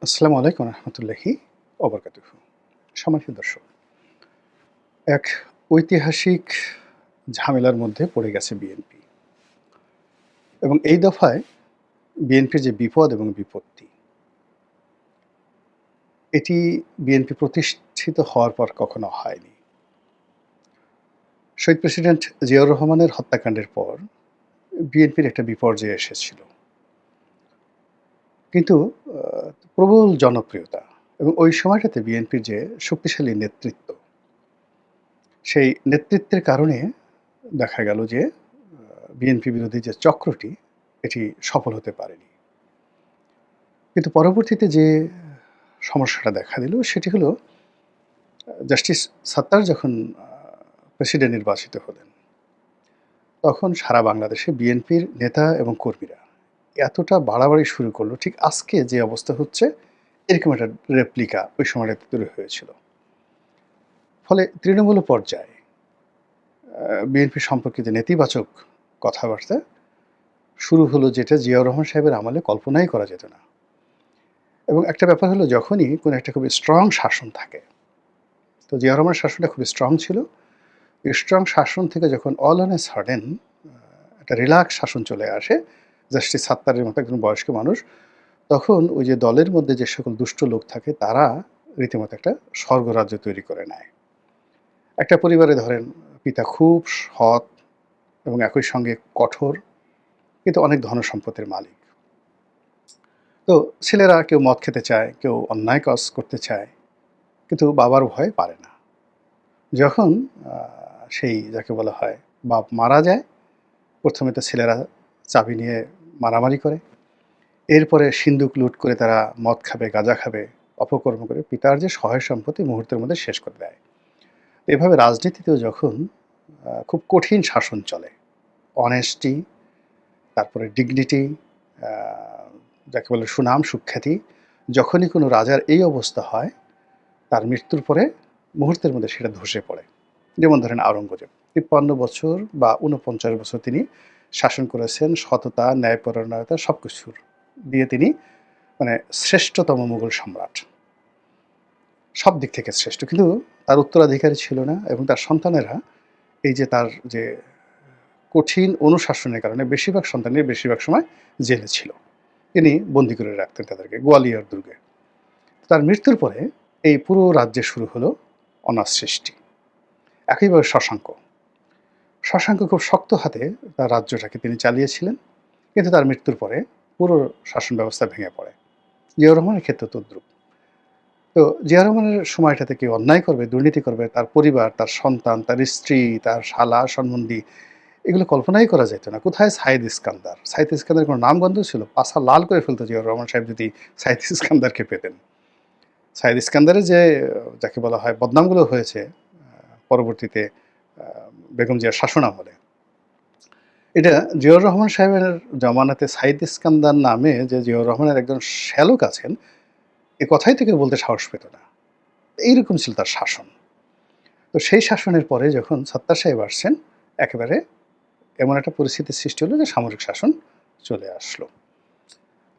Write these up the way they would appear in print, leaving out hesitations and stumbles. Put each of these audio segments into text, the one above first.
আসসালামু আলাইকুম রহমতুল্লাহি ওবরকাতুহু। সম্মানিত দর্শক, এক ঐতিহাসিক ঝামেলার মধ্যে পড়ে গেছে বিএনপি এবং এই দফায় বিএনপির যে বিপদ এবং বিপত্তি, এটি বিএনপি প্রতিষ্ঠিত হওয়ার পর কখনো হয়নি। শহীদ প্রেসিডেন্ট জিয়াউর রহমানের হত্যাকাণ্ডের পর বিএনপির একটা বিপর্যয় এসেছিল, কিন্তু প্রবল জনপ্রিয়তা এবং ওই সময়টাতে বিএনপির যে শক্তিশালী নেতৃত্ব, সেই নেতৃত্বের কারণে দেখা গেল যে বিএনপি বিরোধী যে চক্রটি, এটি সফল হতে পারেনি। কিন্তু পরবর্তীতে যে সমস্যাটা দেখা দিল সেটি হলো জাস্টিস সাত্তার যখন প্রেসিডেন্ট নির্বাচিত হলেন, তখন সারা বাংলাদেশে বিএনপির নেতা এবং কর্মীরা এতটা বাড়াবাড়ি শুরু করলো, ঠিক আজকে যে অবস্থা হচ্ছে এরকম একটা রেপ্লিকা ওই সময়টাতে তৈরি হয়েছিল। ফলে তৃণমূল পর্যায়ে বিএনপি সম্পর্কিত নেতিবাচক কথাবার্তা শুরু হলো, যেটা জিয়াউর রহমান সাহেবের আমলে কল্পনাই করা যেত না। এবং একটা ব্যাপার হলো, যখনই কোনো একটা খুবই স্ট্রং শাসন থাকে, তো জিয়াউর রহমানের শাসনটা খুবই স্ট্রং ছিল। এই স্ট্রং শাসন থেকে যখন অল অন এ সাডেন একটা রিল্যাক্স শাসন চলে আসে, জাস্টিস সাত্তারের মতো একজন বয়স্ক মানুষ, তখন ওই যে দলের মধ্যে যে সকল দুষ্ট লোক থাকে তারা রীতিমতো একটা স্বর্গরাজ্য তৈরি করে নেয়। একটা পরিবারে ধরেন পিতা খুব সৎ এবং একই সঙ্গে কঠোর, কিন্তু অনেক ধনসম্পদের মালিক। তো ছেলেরা কেউ মদ খেতে চায়, কেউ অন্যায় কাজ করতে চায়, কিন্তু বাবার ভয়ে পারে না। যখন সেই যাকে বলা হয় বাপ মারা যায়, প্রথমে তো ছেলেরা চাবি নিয়ে মারামারি করে, এরপরে সিন্দুক লুট করে তারা মদ খাবে, গাঁজা খাবে, অপকর্ম করে পিতার যে সহায় সম্পত্তি মুহূর্তের মধ্যে শেষ করে দেয়। এভাবে রাজনীতিতেও যখন খুব কঠিন শাসন চলে, অনেস্টি, তারপরে ডিগনিটি, যাকে বলে সুনাম সুখ্যাতি, যখনই কোনো রাজার এই অবস্থা হয়, তার মৃত্যুর পরে মুহূর্তের মধ্যে সেটা ধসে পড়ে। যেমন ধরেন আওরঙ্গজেব ৫৩ বছর বা ৪৯ বছর তিনি শাসন করেছেন, সততা, ন্যায়পরায়ণতা সব কিছুর দিয়ে তিনি মানে শ্রেষ্ঠতম মুঘল সম্রাট, সব দিক থেকে শ্রেষ্ঠ। কিন্তু তার উত্তরাধিকারী ছিল না এবং তার সন্তানেরা এই যে তার যে কঠিন অনুশাসনের কারণে বেশিরভাগ সন্তানের বেশিরভাগ সময় জেলে ছিল। তিনি বন্দি করে রাখতেন তাদেরকে গোয়ালিয়র দুর্গে। তার মৃত্যুর পরে এই পুরো রাজ্যে শুরু হলো অনাথ সৃষ্টি। একইভাবে শশাঙ্ক শশাঙ্ক খুব শক্ত হাতে তার রাজ্যটাকে তিনি চালিয়েছিলেন, কিন্তু তার মৃত্যুর পরে পুরো শাসন ব্যবস্থা ভেঙে পড়ে। জিয়াউর রহমানের ক্ষেত্রে তদ্রুপ। তো জিয়াউর রহমানের সময়টাতে কেউ অন্যায় করবে, দুর্নীতি করবে, তার পরিবার, তার সন্তান, তার স্ত্রী, তার শালা সম্বন্ধী, এগুলো কল্পনাই করা যেত না। কোথায় সাইদ ইস্কান্দার? সাইদ ইস্কান্দারের কোনো নামগন্ধ ছিল? পাছা লাল করে ফেলতো জিয়াউর রহমান সাহেব যদি সাইদ ইস্কান্দারকে পেতেন। সাইদ ইস্কান্দারের যে যাকে বলা হয় বদনামগুলো হয়েছে পরবর্তীতে বেগম জিয়ার শাসনামলে, এটা জিয়াউর রহমান সাহেবের জমানাতে সাইদ ইস্কান্দার নামে যে জিয়াউর রহমানের একজন শ্যালক আছেন, এ কথাই থেকে বলতে সাহস পেত না। এইরকম ছিল তার শাসন। তো সেই শাসনের পরে যখন সত্তার সাহেব আসছেন, একেবারে এমন একটা পরিস্থিতির সৃষ্টি হলো যে সামরিক শাসন চলে আসলো।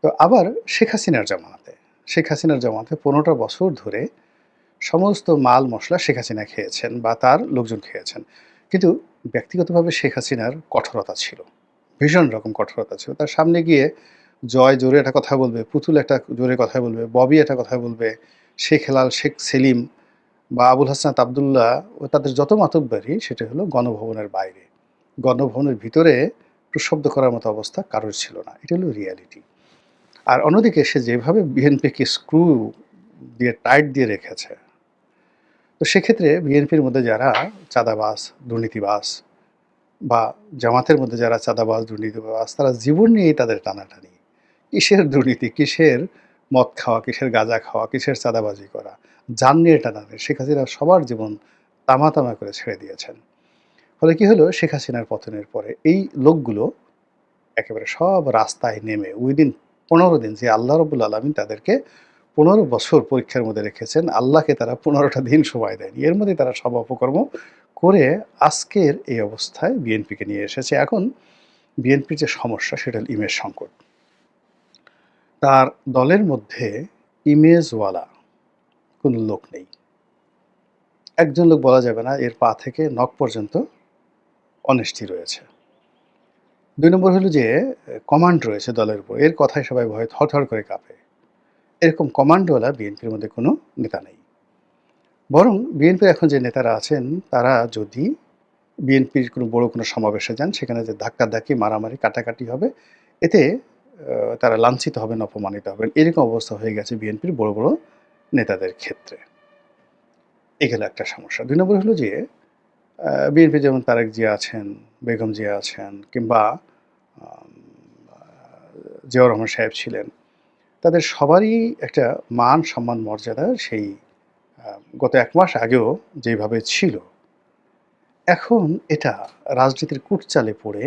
তো আবার শেখ হাসিনার জামানাতে ১৫টা বছর ধরে সমস্ত মাল মশলা শেখ হাসিনা খেয়েছেন বা তার লোকজন খেয়েছেন। কিন্তু ব্যক্তিগতভাবে শেখ হাসিনার কঠোরতা ছিল, ভীষণ রকম কঠোরতা ছিল। তার সামনে গিয়ে জয় জোরে একটা কথা বলবে, পুতুল একটা জোরে কথা বলবে, ববি একটা কথা বলবে, শেখ হেলাল, শেখ সেলিম বা আবুল হাসনাত আবদুল্লাহ ও তাদের যত মাতব্বরি, সেটা হলো গণভবনের বাইরে। গণভবনের ভিতরে প্রশব্দ করার মতো অবস্থা কারোর ছিল না। এটা হলো রিয়ালিটি। আর অন্যদিকে সে যেভাবে বিএনপিকে স্ক্রু দিয়ে টাইট দিয়ে রেখেছে, তো সেক্ষেত্রে বিএনপির মধ্যে যারা চাঁদাবাজ, দুর্নীতিবাজ বা জামাতের মধ্যে যারা চাঁদাবাজ, দুর্নীতিবাজ, তারা জীবন নিয়েই তাদের টানাটানি। কিসের দুর্নীতি, কিসের মদ খাওয়া, কিসের গাঁজা খাওয়া, কিসের চাঁদাবাজি করা, জান নিয়ে টানাটানি। শেখ হাসিনা সবার জীবন তামা তামা করে ছেড়ে দিয়েছেন। ফলে কি হলো, শেখ হাসিনার পতনের পরে এই লোকগুলো একেবারে সব রাস্তায় নেমে উইদিন ১৫ দিন, যে আল্লাহ রাব্বুল আলামিন তাদেরকে ১৫ বছর পরীক্ষার মধ্যে রেখেছেন, আল্লাহকে তারা ১৫টা দিন সময় দেয়নি। এর মধ্যেই তারা সব অপকর্ম করে আজকের এই অবস্থায় বিএনপিকে নিয়ে এসেছে। এখন বিএনপির যে সমস্যা, সেটা হল ইমেজ সংকট। তার দলের মধ্যে ইমেজওয়ালা কোনো লোক নেই। একজন লোক বলা যাবে না এর পা থেকে নখ পর্যন্ত অনেস্টি রয়েছে। ২ নম্বর হলো যে কমান্ড রয়েছে দলের উপর। এর কথায় সবাই ভয়ে থরথর করে কাঁপে। এরকম কমান্ডওয়ালা বিএনপির মধ্যে কোনো নেতা নেই। বরং বিএনপির এখন যে নেতারা আছেন তারা যদি বিএনপির কোনো বড় কোনো সমাবেশে যান সেখানে যে ধাক্কাধাক্কি, মারামারি, কাটাকাটি হবে এতে তারা লাঞ্ছিত হবেন, অপমানিত হবেন। এরকম অবস্থা হয়ে গেছে বিএনপির বড়, বড় নেতাদের ক্ষেত্রে। এই গেল একটা সমস্যা। ২ নম্বর হলো যে বিএনপি যেমন তারেক জিয়া আছেন, বেগম জিয়া আছেন কিংবা আম আ জিয়াউর রহমান সাহেব ছিলেন। তাদের সবারই একটা মান, সম্মান, মর্যাদা সেই আ গত ১ মাস আগেও যেভাবে ছিল, এখন এটা রাজনীতির কূটচালে পড়ে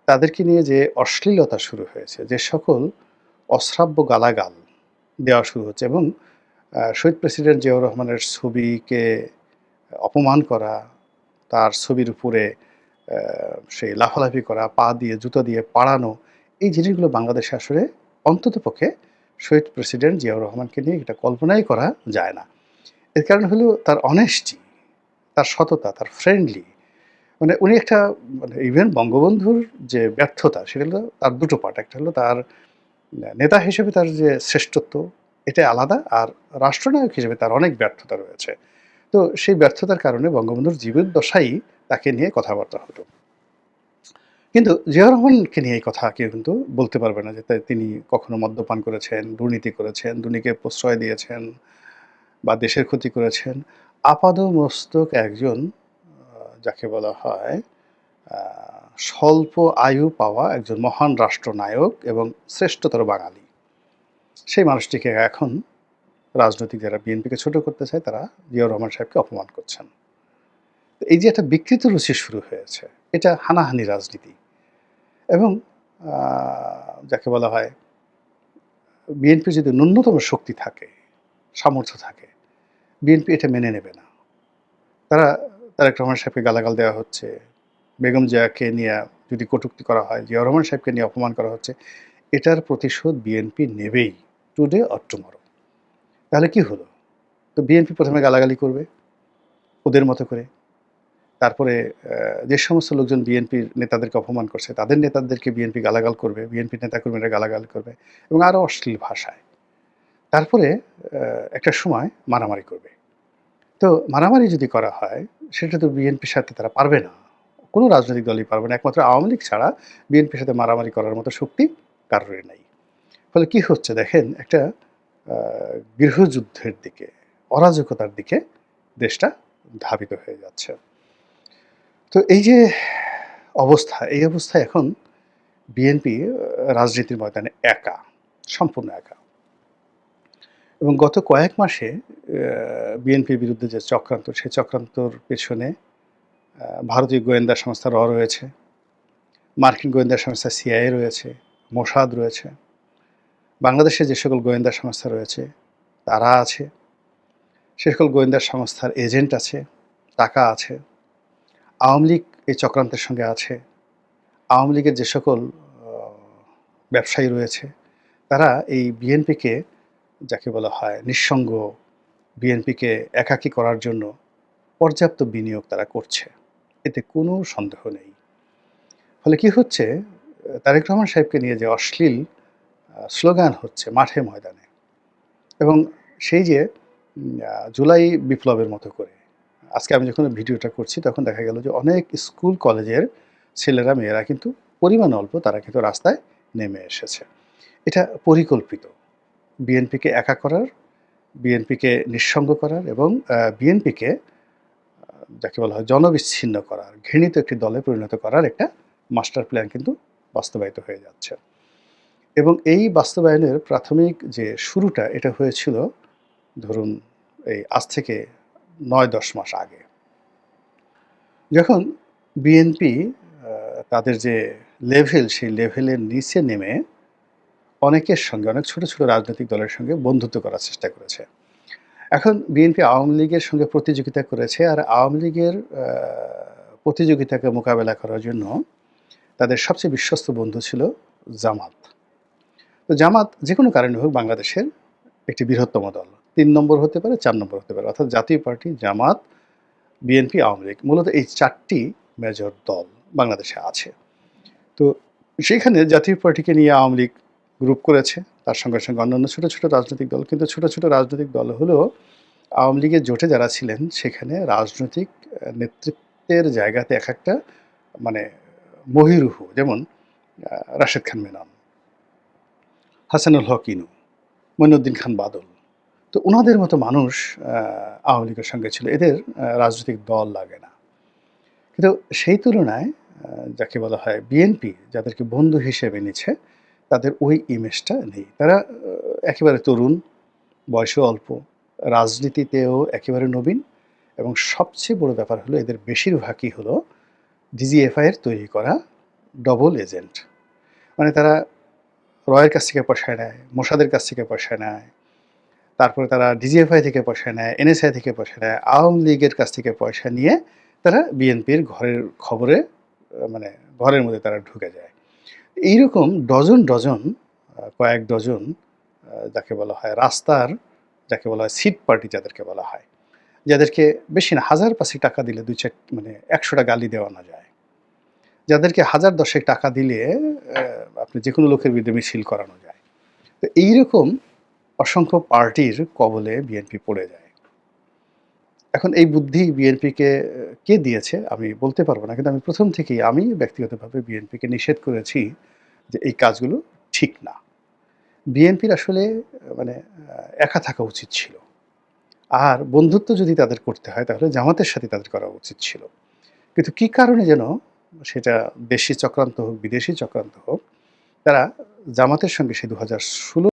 তাদেরকে নিয়ে যে অশ্লীলতা শুরু হয়েছে, যে সকল অশ্রাব্য গালাগাল দেওয়া শুরু হচ্ছে এবং শহীদ প্রেসিডেন্ট জিয়াউর রহমানের ছবিকে অপমান করা, তার ছবির উপরে সেই লাফালাফি করা, পা দিয়ে, জুতা দিয়ে পাড়ানো, এই জিনিসগুলো বাংলাদেশে আসলে অন্ততপক্ষে শহীদ প্রেসিডেন্ট জিয়াউর রহমানকে নিয়ে এটা কল্পনাই করা যায় না। এর কারণ হলো তার অনেস্টি, তার সততা, তার ফ্রেন্ডলি। মানে উনি একটা মানে ইভেন বঙ্গবন্ধুর যে ব্যর্থতা সেটা হলো তার ২ টো পার্ট। একটা হলো তার নেতা হিসেবে তার যে শ্রেষ্ঠত্ব এটা আলাদা, আর রাষ্ট্রনায়ক হিসেবে তার অনেক ব্যর্থতা রয়েছে। তো সেই ব্যর্থতার কারণে বঙ্গবন্ধুর জীবদ্দশায় তাকে নিয়ে কথাবার্তা হতো। কিন্তু জিয়াউর রহমানকে নিয়ে এই কথা কেউ কিন্তু বলতে পারবে না যে তিনি কখনো মদ্যপান করেছেন, দুর্নীতি করেছেন, দুর্নীতিকে প্রশ্রয় দিয়েছেন বা দেশের ক্ষতি করেছেন। আপাদমস্তক একজন যাকে বলা হয় আ স্বল্প আয়ু পাওয়া একজন মহান রাষ্ট্রনায়ক এবং শ্রেষ্ঠতর বাঙালি। সেই মানুষটিকে এখন রাজনৈতিক যারা বিএনপিকে ছোট করতে চায় তারা জিয়াউর রহমান সাহেবকে অপমান করছেন। এই যে একটা বিকৃত রুচি শুরু হয়েছে, এটা হানাহানি রাজনীতি এবং আ যাকে বলা হয় বিএনপির যদি ন্যূনতম শক্তি থাকে, সামর্থ্য থাকে, বিএনপি এটা মেনে নেবে না। তারা তারেক রহমান সাহেবকে গালাগাল দেওয়া হচ্ছে, বেগম জিয়াকে নিয়ে যদি কটূক্তি করা হয়, জিয়াউর রহমান সাহেবকে নিয়ে অপমান করা হচ্ছে, এটার প্রতিশোধ বিএনপি নেবেই, টুডে অর টুমরো। তাহলে কি হলো? তো বিএনপি ১ম এ গালাগালি করবে ওদের মতো করে। তারপরে যে সমস্ত লোকজন বিএনপির নেতাদেরকে অপমান করছে, তাদের নেতাদেরকে বিএনপি গালাগাল করবে, বিএনপির নেতাকর্মীরা গালাগাল করবে এবং আরও অশ্লীল ভাষায়। তারপরে একটা সময় মারামারি করবে। তো মারামারি যদি করা হয়, সেটা তো বিএনপির সাথে তারা পারবে না। কোনো রাজনৈতিক দলই পারবে না। একমাত্র আওয়ামী লীগ ছাড়া বিএনপির সাথে মারামারি করার মতো শক্তি কারোরই নাই। ফলে কি হচ্ছে দেখেন, একটা আ গৃহযুদ্ধের দিকে, অরাজকতার দিকে দেশটা ধাবিত হয়ে যাচ্ছে। তো এই যে অবস্থা, এই অবস্থায় এখন বিএনপি রাজনীতির ময়দানে একা, সম্পূর্ণ একা। এবং গত কয়েক মাসে বিএনপির বিরুদ্ধে যে চক্রান্ত, সেই চক্রান্তর পেছনে ভারতীয় গোয়েন্দা সংস্থা রয়েছে, মার্কিন গোয়েন্দা সংস্থা সিআইএ রয়েছে, মোসাদ রয়েছে। বাংলাদেশে যে সকল গোয়েন্দা সংস্থা রয়েছে তারা আছে। সে সকল গোয়েন্দা সংস্থার এজেন্ট আছে, টাকা আছে। আওয়ামী লীগ এই চক্রান্তের সঙ্গে আছে। আওয়ামী লীগের যে সকল আ ব্যবসায়ী রয়েছে তারা এই বিএনপিকে যাকে বলা হয় নিঃসঙ্গ, বিএনপিকে একাকী করার জন্য পর্যাপ্ত বিনিয়োগ তারা করছে। এতে কোনো সন্দেহ নেই। ফলে কি হচ্ছে, তারেক রহমান সাহেবকে নিয়ে যে অশ্লীল স্লোগান হচ্ছে মাঠে ময়দানে এবং সেই যে জুলাই বিপ্লবের মতো করে আজকে আমি যখন ভিডিওটা করছি তখন দেখা গেল যে অনেক স্কুল কলেজের ছেলেরা মেয়েরা কিন্তু পরিমাণ অল্প তারা কিন্তু রাস্তায় নেমে এসেছে। এটা পরিকল্পিত। বিএনপিকে একা করার, বিএনপিকে নিঃসঙ্গ করার এবং বিএনপিকে যাকে বলা হয় জনবিচ্ছিন্ন করার, ঘৃণিত একটি দলে পরিণত করার একটা মাস্টার প্ল্যান কিন্তু বাস্তবায়িত হয়ে যাচ্ছে। এবং এই বাস্তবায়নের প্রাথমিক যে শুরুটা এটা হয়েছিল ধরুন এই আজ থেকে ৯-১০ মাস আগে। যখন বিএনপি তাদের যে লেভেল সেই লেভেলের নিচে নেমে অনেকের সঙ্গে অনেক ছোট, ছোট রাজনৈতিক দলের সঙ্গে বন্ধুত্ব করার চেষ্টা করেছে। এখন বিএনপি আওয়ামী লীগের সঙ্গে প্রতিযোগিতা করেছে আর আওয়ামী লীগের প্রতিযোগিতাকে মোকাবেলা করার জন্য তাদের সবচেয়ে বিশ্বস্ত বন্ধু ছিল জামাত। তো জামাত যেকোনো কারণে হোক বাংলাদেশের একটি বৃহত্তম দল। ৩ নম্বর হতে পারে, ৪ নম্বর হতে পারে। অর্থাৎ জাতীয় পার্টি, জামাত, বিএনপি, আওয়ামী লীগ। মূলত এই ৪ টি মেজর দল বাংলাদেশে আছে। তো সেখানে জাতীয় পার্টিকে নিয়ে আওয়ামী লীগ গ্রুপ করেছে। তার সঙ্গে, সঙ্গে অন্যান্য ছোট, ছোট রাজনৈতিক দল। কিন্তু ছোট, ছোট রাজনৈতিক দল হলেও আওয়ামী লীগের জোটে যারা ছিলেন সেখানে রাজনৈতিক নেতৃত্বের জায়গাতে একেকটা মানে মহীরুহ, যেমন রাশেদ খান মেনন, হাসানুল হক ইনু, মঈনুদ্দিন খান বাদল। তো উনাদের মতো মানুষ আওয়ামী লীগের সঙ্গে ছিল। এদের রাজনৈতিক দল লাগে না। কিন্তু সেই তুলনায় যাকে বলা হয় বিএনপি, যাদেরকে বন্ধু হিসেবে নিচ্ছে, তাদের ওই ইমেজটা নেই। তারা একেবারে তরুণ, বয়সও অল্প, রাজনীতিতেও একেবারে নবীন, এবং সবচেয়ে বড় ব্যাপার হলো এদের বেশিরভাগই হলো ডিজিএফআই এর তৈরি করা ডবল এজেন্ট। মানে তারা রয়ের কাছ থেকে পয়সা নেয়, মোসাদের কাছ থেকে পয়সা নেয়, তারপরে তারা ডিজিএফআই থেকে পয়সা নেয়, এনএসআই থেকে পয়সা নেয়, আওয়ামী লীগের কাছ থেকে পয়সা নিয়ে তারা বিএনপির ঘরের খবরে মানে ঘরের মধ্যে তারা ঢুকে যায়। এইরকম ডজন, ডজন কয়েক ডজন যাকে বলা হয় রাস্তার, যাকে বলা হয় সিট পার্টি যাদেরকে বলা হয়, যাদেরকে বেশি না ১,০০০-৫০০ টাকা দিলে ২-৪ মানে ১০০টা গালি দেওয়ানো যায়। যাদেরকে ১,০০০-১০০০ টাকা দিলে আপনি যেকোনো লোকের বিরুদ্ধে মিছিল করানো যায়। তো এইরকম অসংখ্য পার্টির কবলে বিএনপি পড়ে যায়। এখন এই বুদ্ধি বিএনপিকে কে দিয়েছে আমি বলতে পারব না। কিন্তু আমি প্রথম থেকেই আমি ব্যক্তিগতভাবে বিএনপিকে নিষেধ করেছি যে এই কাজগুলো ঠিক না। বিএনপির আসলে মানে একা থাকা উচিত ছিল। আর বন্ধুত্ব যদি তাদের করতে হয় তাহলে জামাতের সাথে তাদের করা উচিত ছিল। কিন্তু কী কারণে যেন সেটা দেশি চক্রান্ত হোক, বিদেশি চক্রান্ত হোক, তারা জামাতের সঙ্গে সেই ২০১৬